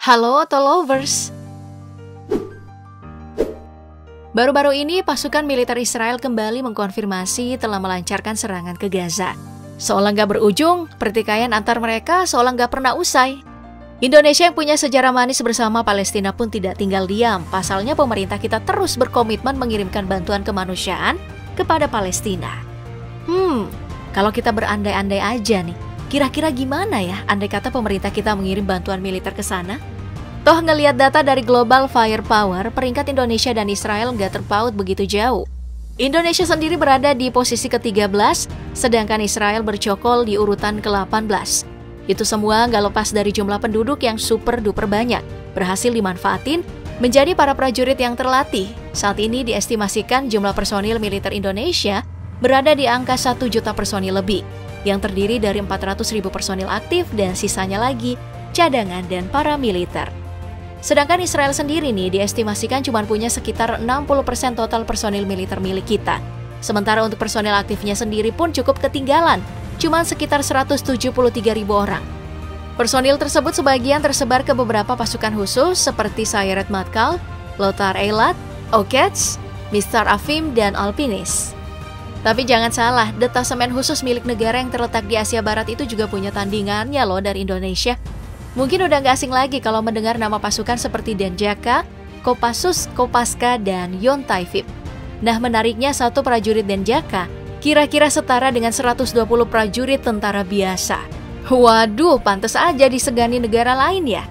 Halo Auto Lovers. Baru-baru ini pasukan militer Israel kembali mengkonfirmasi telah melancarkan serangan ke Gaza. Seolah nggak berujung, pertikaian antar mereka seolah nggak pernah usai. Indonesia yang punya sejarah manis bersama Palestina pun tidak tinggal diam. Pasalnya pemerintah kita terus berkomitmen mengirimkan bantuan kemanusiaan kepada Palestina. Kalau kita berandai-andai aja nih, kira-kira gimana ya andai kata pemerintah kita mengirim bantuan militer ke sana? Toh ngelihat data dari Global Firepower, peringkat Indonesia dan Israel nggak terpaut begitu jauh. Indonesia sendiri berada di posisi ke-13, sedangkan Israel bercokol di urutan ke-18. Itu semua nggak lepas dari jumlah penduduk yang super duper banyak, berhasil dimanfaatin menjadi para prajurit yang terlatih. Saat ini diestimasikan jumlah personil militer Indonesia berada di angka 1 juta personil lebih, yang terdiri dari 400.000 personil aktif dan sisanya lagi cadangan dan paramiliter. Sedangkan Israel sendiri nih diestimasikan cuma punya sekitar 60% total personil militer milik kita. Sementara untuk personil aktifnya sendiri pun cukup ketinggalan, cuma sekitar 173.000 orang. Personil tersebut sebagian tersebar ke beberapa pasukan khusus seperti Sayeret Matkal, Lothar Eilat, Okets, Mistar Afim, dan Alpinis. Tapi jangan salah, detasemen khusus milik negara yang terletak di Asia Barat itu juga punya tandingannya loh dari Indonesia. Mungkin udah gak asing lagi kalau mendengar nama pasukan seperti Denjaka, Kopassus, Kopaska, dan Yontaifib. Nah menariknya satu prajurit Denjaka kira-kira setara dengan 120 prajurit tentara biasa. Waduh, pantes aja disegani negara lain ya.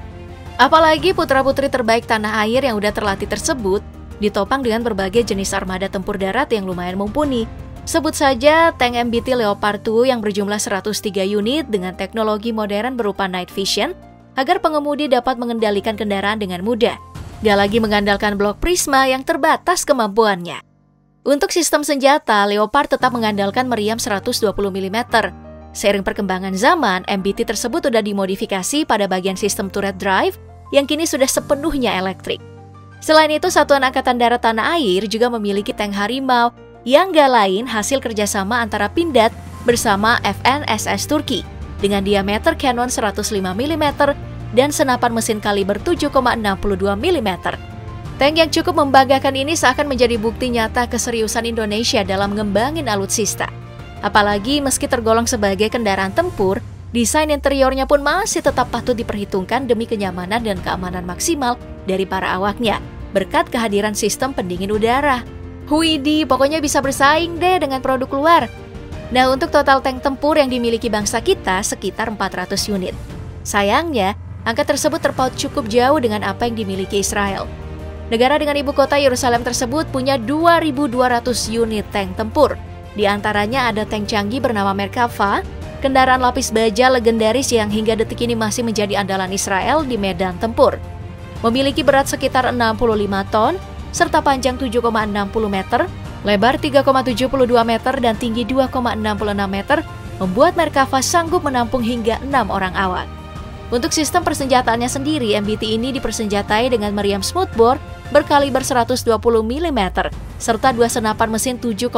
Apalagi putra-putri terbaik tanah air yang udah terlatih tersebut ditopang dengan berbagai jenis armada tempur darat yang lumayan mumpuni. Sebut saja tank MBT Leopard 2 yang berjumlah 103 unit dengan teknologi modern berupa night vision agar pengemudi dapat mengendalikan kendaraan dengan mudah. Gak lagi mengandalkan blok prisma yang terbatas kemampuannya. Untuk sistem senjata, Leopard tetap mengandalkan meriam 120 mm. Seiring perkembangan zaman, MBT tersebut sudah dimodifikasi pada bagian sistem turret drive yang kini sudah sepenuhnya elektrik. Selain itu, Satuan Angkatan Darat Tanah Air juga memiliki tank Harimau yang gak lain hasil kerjasama antara Pindad bersama FNSS Turki dengan diameter Canon 105 mm dan senapan mesin kaliber 7,62 mm. Tank yang cukup membanggakan ini seakan menjadi bukti nyata keseriusan Indonesia dalam ngembangin alutsista. Apalagi meski tergolong sebagai kendaraan tempur, desain interiornya pun masih tetap patut diperhitungkan demi kenyamanan dan keamanan maksimal dari para awaknya, berkat kehadiran sistem pendingin udara. Widih, pokoknya bisa bersaing deh dengan produk luar. Nah, untuk total tank tempur yang dimiliki bangsa kita sekitar 400 unit. Sayangnya, angka tersebut terpaut cukup jauh dengan apa yang dimiliki Israel. Negara dengan ibu kota Yerusalem tersebut punya 2.200 unit tank tempur. Di antaranya ada tank canggih bernama Merkava, kendaraan lapis baja legendaris yang hingga detik ini masih menjadi andalan Israel di medan tempur. Memiliki berat sekitar 65 ton, serta panjang 7,60 meter, lebar 3,72 meter dan tinggi 2,66 meter, membuat Merkava sanggup menampung hingga 6 orang awak. Untuk sistem persenjataannya sendiri, MBT ini dipersenjatai dengan meriam smoothbore berkaliber 120 mm, serta dua senapan mesin 7,62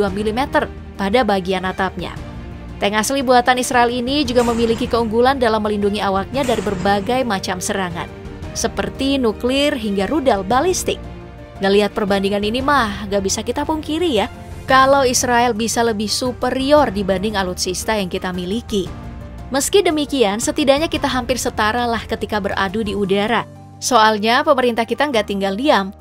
mm pada bagian atapnya. Tank asli buatan Israel ini juga memiliki keunggulan dalam melindungi awaknya dari berbagai macam serangan, seperti nuklir hingga rudal balistik. Ngelihat perbandingan ini mah gak bisa kita pungkiri ya, kalau Israel bisa lebih superior dibanding alutsista yang kita miliki. Meski demikian, setidaknya kita hampir setara lah ketika beradu di udara. Soalnya pemerintah kita nggak tinggal diam.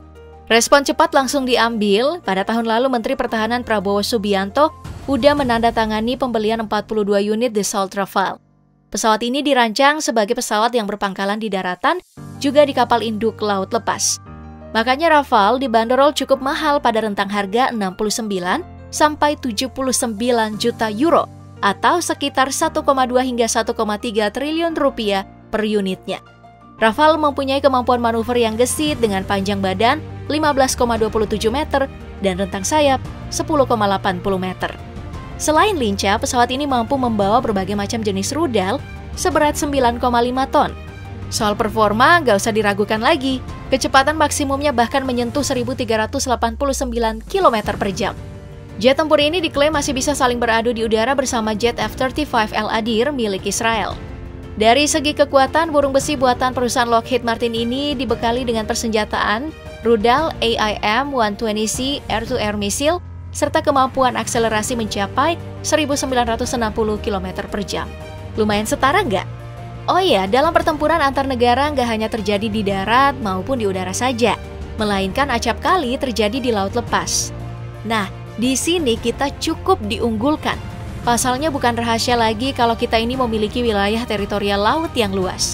Respon cepat langsung diambil. Pada tahun lalu Menteri Pertahanan Prabowo Subianto udah menandatangani pembelian 42 unit Dassault Rafale. Pesawat ini dirancang sebagai pesawat yang berpangkalan di daratan, juga di kapal induk laut lepas. Makanya Rafale dibanderol cukup mahal pada rentang harga 69 sampai 79 juta euro atau sekitar 1,2 hingga 1,3 triliun rupiah per unitnya. Rafale mempunyai kemampuan manuver yang gesit dengan panjang badan 15,27 meter dan rentang sayap 10,80 meter. Selain lincah, pesawat ini mampu membawa berbagai macam jenis rudal seberat 9,5 ton. Soal performa gak usah diragukan lagi, kecepatan maksimumnya bahkan menyentuh 1.389 km per jam. Jet tempur ini diklaim masih bisa saling beradu di udara bersama jet F-35 Al Adir milik Israel. Dari segi kekuatan, burung besi buatan perusahaan Lockheed Martin ini dibekali dengan persenjataan rudal AIM-120C air-to-air missile serta kemampuan akselerasi mencapai 1960 km per jam. Lumayan setara nggak? Oh iya, dalam pertempuran antar negara nggak hanya terjadi di darat maupun di udara saja, melainkan acap kali terjadi di laut lepas. Nah, di sini kita cukup diunggulkan. Pasalnya bukan rahasia lagi kalau kita ini memiliki wilayah teritorial laut yang luas.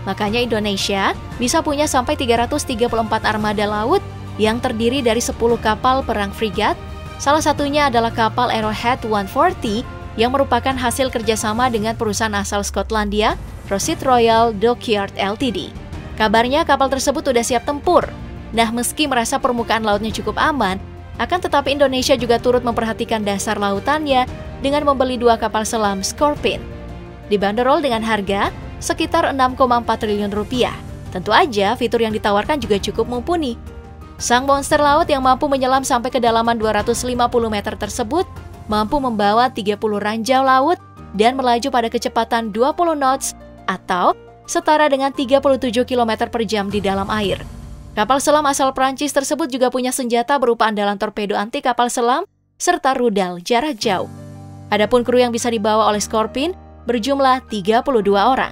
Makanya Indonesia bisa punya sampai 334 armada laut yang terdiri dari 10 kapal perang frigat. Salah satunya adalah kapal Arrowhead 140 yang merupakan hasil kerjasama dengan perusahaan asal Skotlandia, Rosyth Royal Dockyard Ltd. Kabarnya kapal tersebut sudah siap tempur. Nah, meski merasa permukaan lautnya cukup aman, akan tetapi Indonesia juga turut memperhatikan dasar lautannya dengan membeli 2 kapal selam Scorpene. Dibanderol dengan harga sekitar 6,4 triliun rupiah. Tentu aja fitur yang ditawarkan juga cukup mumpuni. Sang monster laut yang mampu menyelam sampai kedalaman 250 meter tersebut mampu membawa 30 ranjau laut dan melaju pada kecepatan 20 knots atau setara dengan 37 km per jam di dalam air. Kapal selam asal Prancis tersebut juga punya senjata berupa andalan torpedo anti kapal selam serta rudal jarak jauh. Adapun kru yang bisa dibawa oleh Scorpene berjumlah 32 orang.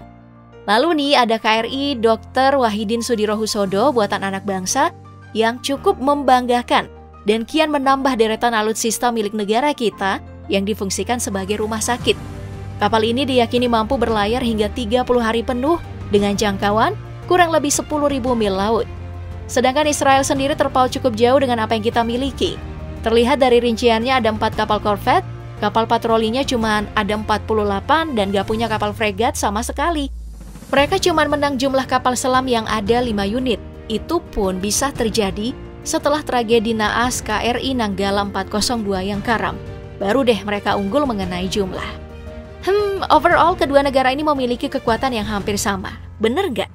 Lalu nih ada KRI Dr. Wahidin Sudirohusodo buatan anak bangsa yang cukup membanggakan dan kian menambah deretan alutsista milik negara kita yang difungsikan sebagai rumah sakit. Kapal ini diyakini mampu berlayar hingga 30 hari penuh dengan jangkauan kurang lebih 10.000 mil laut. Sedangkan Israel sendiri terpaut cukup jauh dengan apa yang kita miliki. Terlihat dari rinciannya ada 4 kapal korvet, kapal patrolinya cuma ada 48 dan gak punya kapal fregat sama sekali. Mereka cuma menang jumlah kapal selam yang ada 5 unit. Itu pun bisa terjadi setelah tragedi naas KRI Nanggala 402 yang karam. Baru deh mereka unggul mengenai jumlah. Overall kedua negara ini memiliki kekuatan yang hampir sama. Bener nggak?